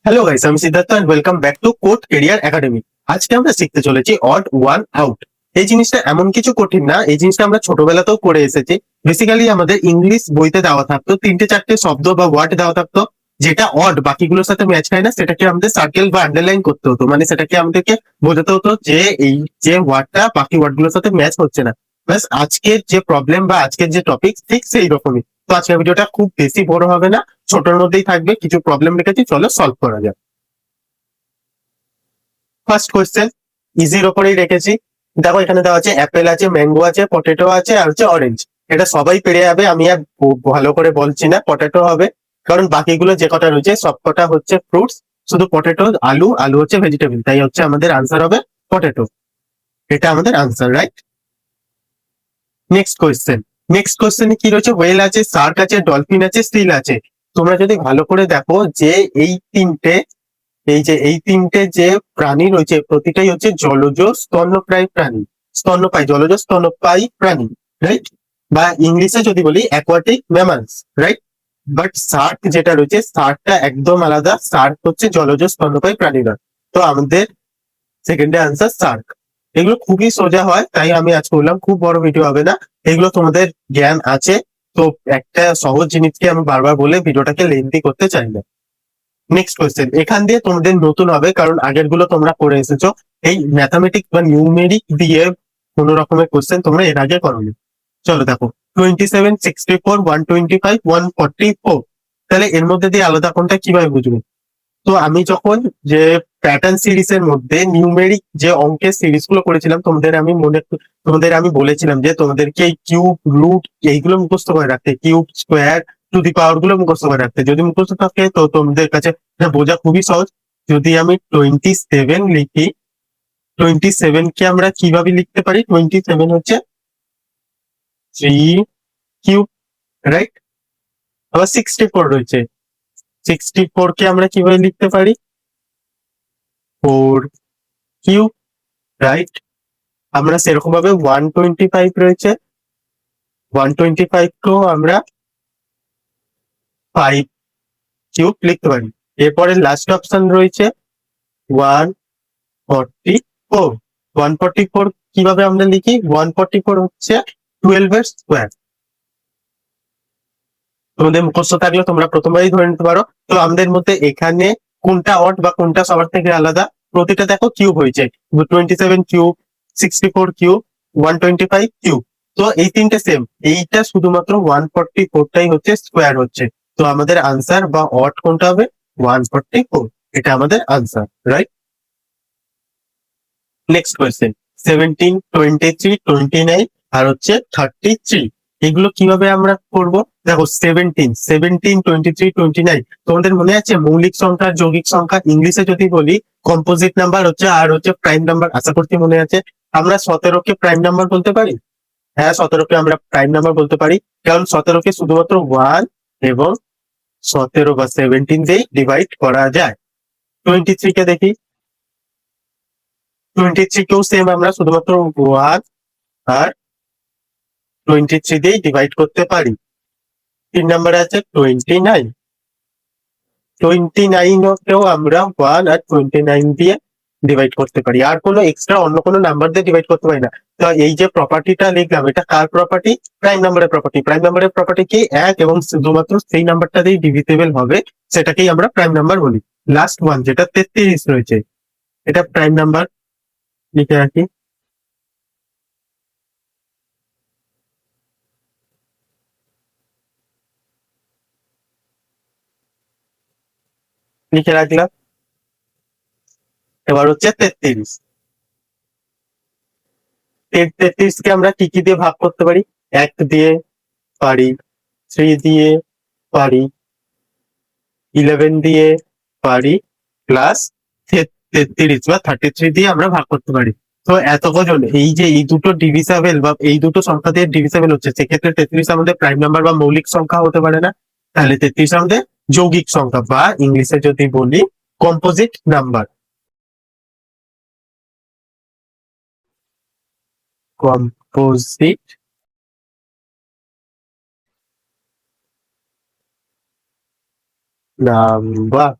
Hello guys, আমি Siddharth and welcome back to Code Career Academy. আজকে আমরা শিখতে চলেছি অড ওয়ান আউট। এই জিনিসটা এমন কিছু কঠিন না, এই জিনিসটা আমরা ছোটবেলাতেও করে এসেছি। বেসিক্যালি আমাদের ইংলিশ বইতে দেওয়া থাকতো তিনটে চারটে শব্দ বা ওয়ার্ড দেওয়া থাকতো, যেটা অড বাকিগুলোর সাথে ম্যাচ খায় না, সেটাকে আমাদের সার্কেল বা আন্ডারলাইন করতে হতো। মানে সেটাকে আমাদেরকে বোঝাতে হতো যে এই যে ওয়ার্ডটা বাকি ওয়ার্ডগুলোর সাথে ম্যাচ হচ্ছে না। ব্যাস, আজকের যে প্রবলেম বা আজকের যে টপিক ঠিক সেই রকমই। তো আজকের ভিডিওটা খুব বেশি বড় হবে না, ছোটর মধ্যেই থাকবে। কিছু প্রবলেম রেখেছি, চলো সলভ করা যাক। ফার্স্ট কোয়েশ্চেন ইজির ওপরেই রেখেছি। দেখো, এখানে দেওয়া আছে অ্যাপেল আছে, ম্যাঙ্গো আছে, পটেটো আছে, আর হচ্ছে অরেঞ্জ। এটা সবাই পেরে যাবে, আমি আর ভালো করে বলছি না। পটেটো হবে, কারণ বাকিগুলো যে কটা রয়েছে সব কটা হচ্ছে ফ্রুটস। শুধু পটেটো, আলু, আলু হচ্ছে ভেজিটেবল, তাই হচ্ছে আমাদের আনসার হবে পটেটো। এটা আমাদের answer, right? Next question. Next কোয়েশ্চেনে কি রয়েছে? ওয়েল আছে, শার্ক আছে, ডলফিন আছে, স্টিল আছে। তোমরা যদি ভালো করে দেখো যে এই তিনটে এই তিনটে যে প্রাণী রয়েছে, প্রতিটাই হচ্ছে জলজ স্তন্যপ্রায়ী প্রাণী। স্তন্যপায়ী, জলজ স্তন্যপায়ী প্রাণী, রাইট? বা ইংলিশে যদি বলি aquatic mammals, right? But Shark যেটা রয়েছে, শার্কটা একদম আলাদা। শার্ক হচ্ছে জলজ স্তন্যপায়ী প্রাণী নয়। তো আমাদের সেকেন্ডে আনসার শার্ক। এগুলো খুবই সোজা হয়, তাই আমি আজ করলাম, খুব বড় ভিডিও হবে না। এগুলো তোমাদের জ্ঞান আছে, তো একটা সহজ জিনিসকে আমি বারবার বলে ভিডিওটাকে লেন্থি করতে চাই না। নেক্সট কোয়েশ্চেন, এখান দিয়ে তোমাদের নতুন হবে, কারণ আগের গুলো তোমরা করে এসেছো। এই ম্যাথামেটিক্স বা নিউমেরিক দিয়ে কোন রকমের কোয়েশ্চেন তোমরা এর আগে করোনি। চলো দেখো, 27, 64, 125, 144। তাহলে এর মধ্যে দিয়ে আলাদা কোনটা কিভাবে বুঝবো? তো আমি যখন যে প্যাটার্ন সিরিজের মধ্যে নিউমেরিক যে অঙ্কের সিরিজ গুলো করেছিলাম, তোমাদের আমি বলেছিলাম যে তোমাদেরকে এই কিউব, রুট এইগুলো মুখস্থ করে রাখতে, কিউব, স্কোয়ার, টু দি পাওয়ার গুলো মুখস্থ করে রাখতে। যদি মুখস্থ থাকে তো তোমাদের কাছে এটা বোঝা খুবই সহজ। যদি আমি 27 লিখি, 27 কে আমরা কিভাবে লিখতে পারি? 27 হচ্ছে 3 কিউব, রাইট? আবার 64 রয়েছে, 64 কে আমরা কিভাবে লিখতে পারি? 4 কিউব, রাইট? আমরা সেরকম ভাবে 125 রয়েছে, 125 কেও আমরা 5 কিউব লিখতে পারি। এরপরে লাস্ট অপশন রয়েছে 144। 144 কিভাবে আমরা লিখি? 144 হচ্ছে 12 এর স্কোয়ার। তোমাদের মুখস্থ থাকলে তোমরা প্রথমবারই ধরে নিতে পারো। তো আমাদের মধ্যে এখানে কোনটা অড বা কোনটা সবার থেকে আলাদা? প্রতিটা দেখো কিউব হয়েছে, 27 কিউব, 64 কিউব, 125 কিউব। তো এই তিনটে সেম, এইটা শুধুমাত্র 144টাই হচ্ছে স্কোয়ার হচ্ছে। তো আমাদের আনসার বা অড কোনটা হবে? 144। এটা আমাদের আনসার, রাইট? নেক্সট কোয়েশ্চেন, 17, 23, 29 আর হচ্ছে 33। এগুলো কিভাবে আমরা করব? দেখো, 17, 23, 29 তোমাদের মনে আছে মৌলিক সংখ্যা, যৌগিক সংখ্যা? ইংলিশে যদি বলি কম্পোজিট নাম্বার হচ্ছে, আর হচ্ছে প্রাইম নাম্বার। আশা করছি মনে আছে। আমরা 17কে প্রাইম নাম্বার বলতে পারি। হ্যাঁ, 17কে আমরা প্রাইম নাম্বার বলতে পারি, কারণ 17কে শুধুমাত্র 1 এবং 17 বা 17 দিয়েই ডিভাইড করা যায়। 23 কে দেখি, 23 কেও সেম, আমরা শুধুমাত্র 1 আর 23 দিয়েই ডিভাইড করতে পারি। 3 নম্বরে আছে 29। 29কেও আমরা 1 আর 29 দিয়ে ডিভাইড করতে পারি, আর কোনো এক্সট্রা অন্য কোনো নাম্বার দিয়ে ডিভাইড করতে পারি না। তো এই যে প্রপার্টিটা লিখলাম, এটা কার প্রপার্টি? প্রাইম নাম্বারের প্রপার্টি। প্রাইম নাম্বারের প্রপার্টি কি? এক, এবং শুধুমাত্র সেই নাম্বারটা দিয়ে ডিভিজিবল হবে, সেটাকেই আমরা প্রাইম নাম্বার বলি। লাস্ট ওয়ান যেটা 33 রয়েছে, এটা প্রাইম নাম্বার। লিখে রাখি, লিখে রাখলাম। এবার হচ্ছে 33। 33কে আমরা কি কি দিয়ে ভাগ করতে পারি? 1 দিয়ে পারি, 3 দিয়ে পারি, 11 দিয়ে পারি, প্লাস 33 বা 33 দিয়ে আমরা ভাগ করতে পারি। তো এত কজন, এই যে এই দুটো ডিভিসেবল বা এই দুটো সংখ্যা দিয়ে ডিভিসেবল হচ্ছে, সেক্ষেত্রে 33 আমাদের প্রাইম নাম্বার বা মৌলিক সংখ্যা হতে পারে না। তাহলে 33 আমাদের যৌগিক সংখ্যা, বা ইংলিশে যদি বলি composite number. Composite number,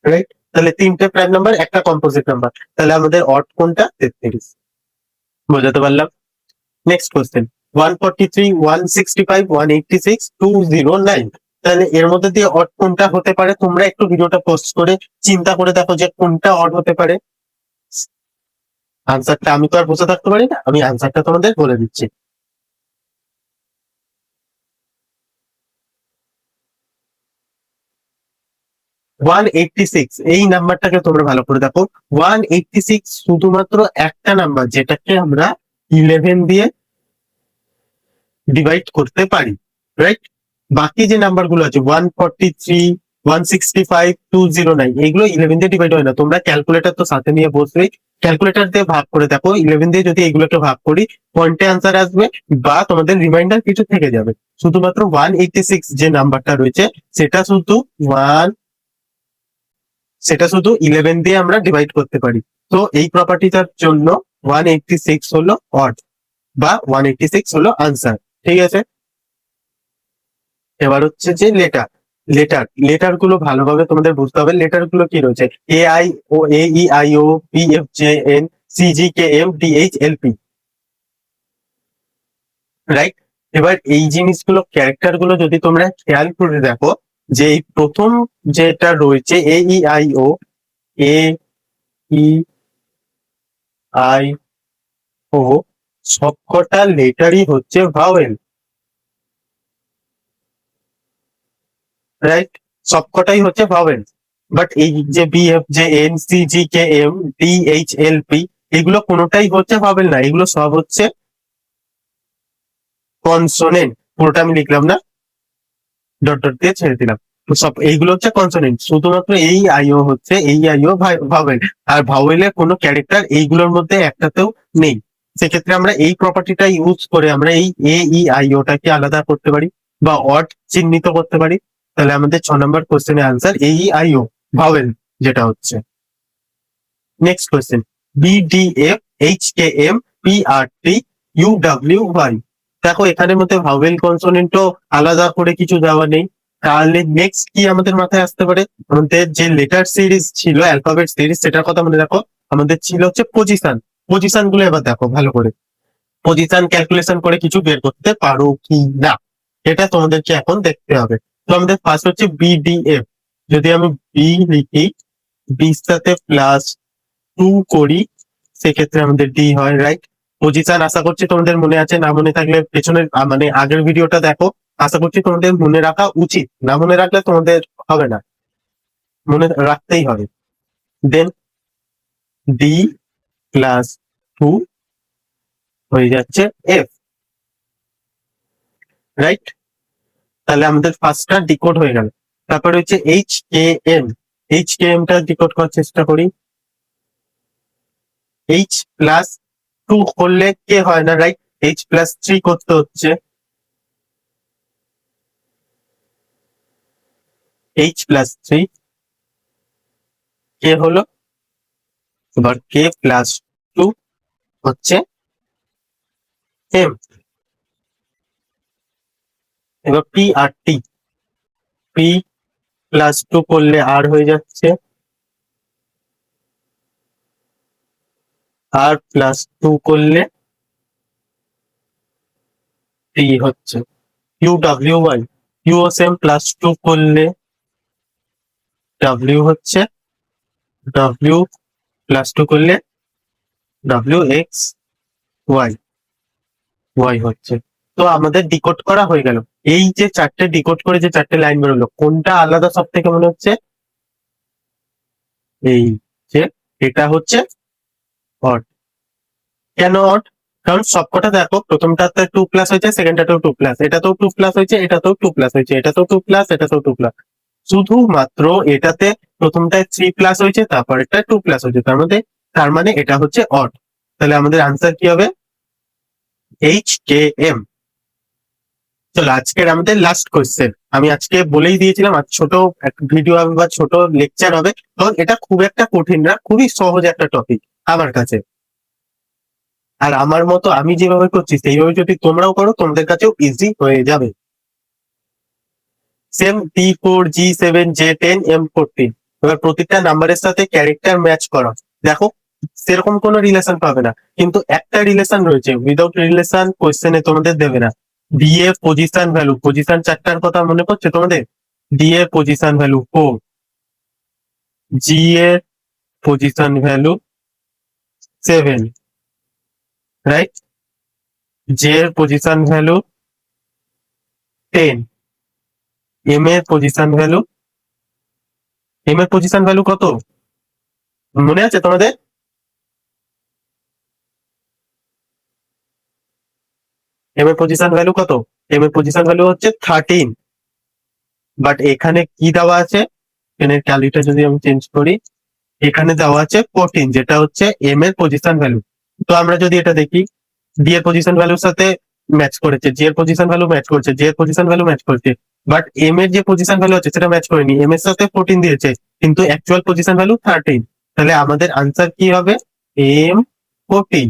right? তাহলে তিনটে প্রাইম নাম্বার, একটা কম্পোজিট নাম্বার, তাহলে আমাদের অড কোনটা? 33। বোঝাতে পারলাম? Next question, 143, 165, 186, 209। তাহলে এর মধ্যে দিয়ে অড কোনটা হতে পারে? তোমরা একটু ভিডিওটা পোস্ট করে চিন্তা করে দেখো যে কোনটা অড হতে পারে। আনসারটা আমি তো আর বসে থাকতে পারি না, আমি আনসারটা তোমাদের বলে দিচ্ছি। 186, এই নাম্বারটাকে তোমরা ভালো করে দেখো। 186 শুধুমাত্র একটা নাম্বার যেটাকে আমরা 11 দিয়ে ডিভাইড করতে পারি, রাইট? বাকি যে নাম্বার গুলো আছে 143, 165, 209, এইগুলো 11 দিয়ে ডিভাইড হয় না। তোমরা ক্যালকুলেটর তো সাথে নিয়ে বসবে, ক্যালকুলেটর দিয়ে ভাগ করে দেখো। 11 দিয়ে যদি এগুলোকে ভাগ করি, পয়েন্টে আনসার আসবে বা তোমাদের রিমাইন্ডার কিছু থেকে যাবে। শুধুমাত্র 186 যে নাম্বারটা রয়েছে সেটা শুধু 11 দিয়ে আমরা ডিভাইড করতে পারি। তো এই প্রপার্টিটার জন্য 186 হলো অড বা 186 হলো আনসার। ঠিক আছে, এবার হচ্ছে যে লেটার গুলো ভালোভাবে তোমাদের বুঝতে হবে। লেটার গুলো কি রয়েছে? A I O, A E I O, P F J N, C G K M, D H L P, right? এবার এই জিনিসগুলো, ক্যারেক্টার গুলো যদি তোমরা খেয়াল করে দেখো, যে এই প্রথম যেটা রয়েছে এ E I O, A E I ও, সবকটা লেটারই হচ্ছে ভাওয়েল, রাইট? সবকটাই হচ্ছে ভাওয়েল। বাট এই যে B F J N, C G K M, D H L P, এগুলো কোনোটাই হচ্ছে ভাওয়েল না, এগুলো সব হচ্ছে কনসোনেন্ট। পুরোটা আমি লিখলাম না, ডট ডট দিয়ে ছেড়ে দিলাম। তো সব এইগুলো হচ্ছে কনসোনেন্ট। শুধুমাত্র এই আইও হচ্ছে, এই আইও ভাওয়েল। আর ভাওয়েলের কোনো ক্যারেক্টার এইগুলোর মধ্যে একটাতেও নেই। সেক্ষেত্রে আমরা এই প্রপার্টিটা ইউজ করে আমরা এই এ ই আইওটাকে আলাদা করতে পারি বা অড চিহ্নিত করতে পারি। তাহলে আমাদের 6 নম্বর কোশ্চেনের আনসার এ ই আইও, ভাওয়েল যেটা হচ্ছে। Next question, B D F, H K M, P R T, U W Y. দেখো এখানের মধ্যে ভাওয়েল কনসোনেন্টও আলাদা করে কিছু দেওয়া নেই। তাহলে নেক্সট কি আমাদের মাথায় আসতে পারে? আমাদের যে লেটার সিরিজ ছিল, অ্যালফাবেট সিরিজ, সেটার কথা মনে দেখো। আমাদের ছিল হচ্ছে পজিশন। পজিশন গুলো এবার দেখো ভালো করে, পজিশন ক্যালকুলেশন করে কিছু বের করতে পারো কি না, এটা তোমাদেরকে এখন দেখতে হবে। তো আমাদের ফার্স্ট হচ্ছে বিডিএফ। যদি আমি বি লিখি, বির সাথে প্লাস 2 করি, সেক্ষেত্রে আমাদের ডি হয়, রাইট? পজিশন আশা করছি তোমাদের মনে আছে, না মনে থাকলে পেছনের মানে আগের ভিডিওটা দেখো। আশা করছি তোমাদের মনে রাখা উচিত, না মনে রাখলে তোমাদের হবে না, মনে রাখতেই হবে। দেন ডি প্লাস 2 হয়ে যাচ্ছে এফ, রাইট? তাহলে আমাদের ফার্স্টটা ডিকোড হয়ে গেল। তারপরে হচ্ছে H K M. H K M টা ডিকোড করার চেষ্টা করি। এইচ প্লাস 2 করলে কে হয় না, রাইট? এইচ প্লাস 3 করতে হচ্ছে। এইচ প্লাস 3 কে হলো, এবার কে প্লাস 2 হচ্ছে এম। এবার পি আর টি, পি প্লাস 2 করলে আর হয়ে যাচ্ছে, আর প্লাস 2 করলে টি হচ্ছে। U W Y, U same plus 2 করলে ডাব্লিউ হচ্ছে, ডাব্লিউ প্লাস 2 করলে ডাব্লিউ এক্স ওয়াই, ওয়াই হচ্ছে। তো আমাদের ডিকোড করা হয়ে গেল। এই যে চারটে ডিকোড করে যে চারটে লাইন বেরোলো, কোনটা আলাদা সব থেকে মনে হচ্ছে? এই যে এটা হচ্ছে অড। কেন অড? কারণ সবকটা দেখো, প্রথমটাতে 2 প্লাস হয়েছে, সেকেন্ডটাতেও 2 প্লাস, এটাতেও 2 প্লাস হয়েছে, এটাতেও 2 প্লাস হয়েছে, এটাতেও 2 প্লাস, এটাতেও 2 প্লাস। শুধুমাত্র এটাতে প্রথমটায় 3 প্লাস হয়েছে, তারপরেরটা 2 প্লাস হয়েছে, তার মানে এটা হচ্ছে অড। তাহলে আমাদের আনসার কি হবে? H K M. চলো আজকের আমাদের লাস্ট কোয়েশ্চেন। আমি আজকে বলেই দিয়েছিলাম আজ ছোট ভিডিও হবে বা ছোট লেকচার হবে, কারণ এটা খুব একটা কঠিন না, খুবই সহজ একটা টপিক আমার কাছে। আর আমার মতো আমি যেভাবে করছি সেইভাবে যদি তোমরাও করো, তোমাদের কাছেও ইজি হয়ে যাবে। Same T4, G7, J10, M14, এবার প্রতিটা নাম্বারের সাথে ক্যারেক্টার ম্যাচ করো, দেখো সেরকম কোনো রিলেশন পাবে না, কিন্তু একটা রিলেশন রয়েছে, উইদাউট রিলেশন কোশ্চেনে তোমাদের দেবে না। ডি এর পজিশন ভ্যালু, পজিশন চারটার কথা মনে পড়ছে তোমাদের? ডি এর পজিশন ভ্যালু 4, জি এর পজিশন ভ্যালু 7, রাইট? জে এর পজিশন ভ্যালু 10, এম এর পজিশন ভ্যালু, এম এর পজিশন ভ্যালু কত মনে আছে তোমাদের? এম এর পজিশন ভ্যালু কত? এম এর পজিশন ভ্যালু হচ্ছে 13, বাট এখানে কি দেওয়া আছে, এখানে ক্যালিটা যদি আমি চেঞ্জ করি, এখানে দেওয়া আছে 14, যেটা হচ্ছে এম এর পজিশন ভ্যালু। তো আমরা যদি এটা দেখি, ডি এর পজিশন ভ্যালুর সাথে ম্যাচ করেছে, জি এর পজিশন ভ্যালু ম্যাচ করছে, জে এর পজিশন ভ্যালু ম্যাচ করছে, বাট এম এর যে পজিশন ভ্যালু আছে সেটা ম্যাচ করেনি, এম এর সাথে 14 দিয়েছে কিন্তু অ্যাকচুয়াল পজিশন ভ্যালু 13। তাহলে আমাদের আনসার কি হবে? এম 14।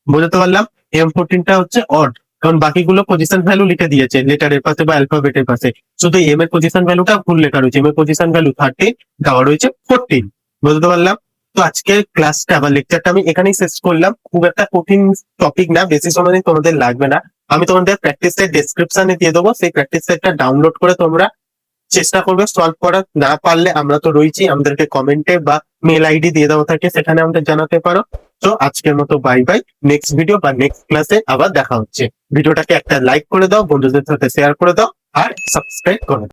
বুঝতে পারলাম? এম 14টা হচ্ছে অড, কারণ বাকিগুলো পজিশন ভ্যালু লিখে দিয়েছে লেটারের পাশে বা অ্যালফাবেটের পাশে, শুধু এম এর পজিশন ভ্যালুটা ভুল লেখা রয়েছে, এম এর পজিশন ভ্যালু 13, দেওয়া রয়েছে 14। বুঝতে পারলাম? তো আজকের ক্লাসটা বা লেকচারটা আমি এখানেই শেষ করলাম। খুব একটা কঠিন টপিক না, বেশি সময় তোমাদের লাগবে না। আমি তোমাদের প্র্যাকটিস সেট ডেসক্রিপশনে দিয়ে দেবো, সেই প্র্যাকটিস সেটটা ডাউনলোড করে তোমরা চেষ্টা করবে সলভ করার। না পারলে আমরা তো রয়েছি, আমাদেরকে কমেন্টে বা মেল আইডি দিয়ে দেওয়া থাকে, সেখানে আমাদের জানাতে পারো। তো আজকের মতো বাই বাই, নেক্সট ভিডিও বা নেক্সট ক্লাসে আবার দেখা হচ্ছে। ভিডিওটাকে একটা লাইক করে দাও, বন্ধুদের সাথে শেয়ার করে দাও, আর সাবস্ক্রাইব করে দাও।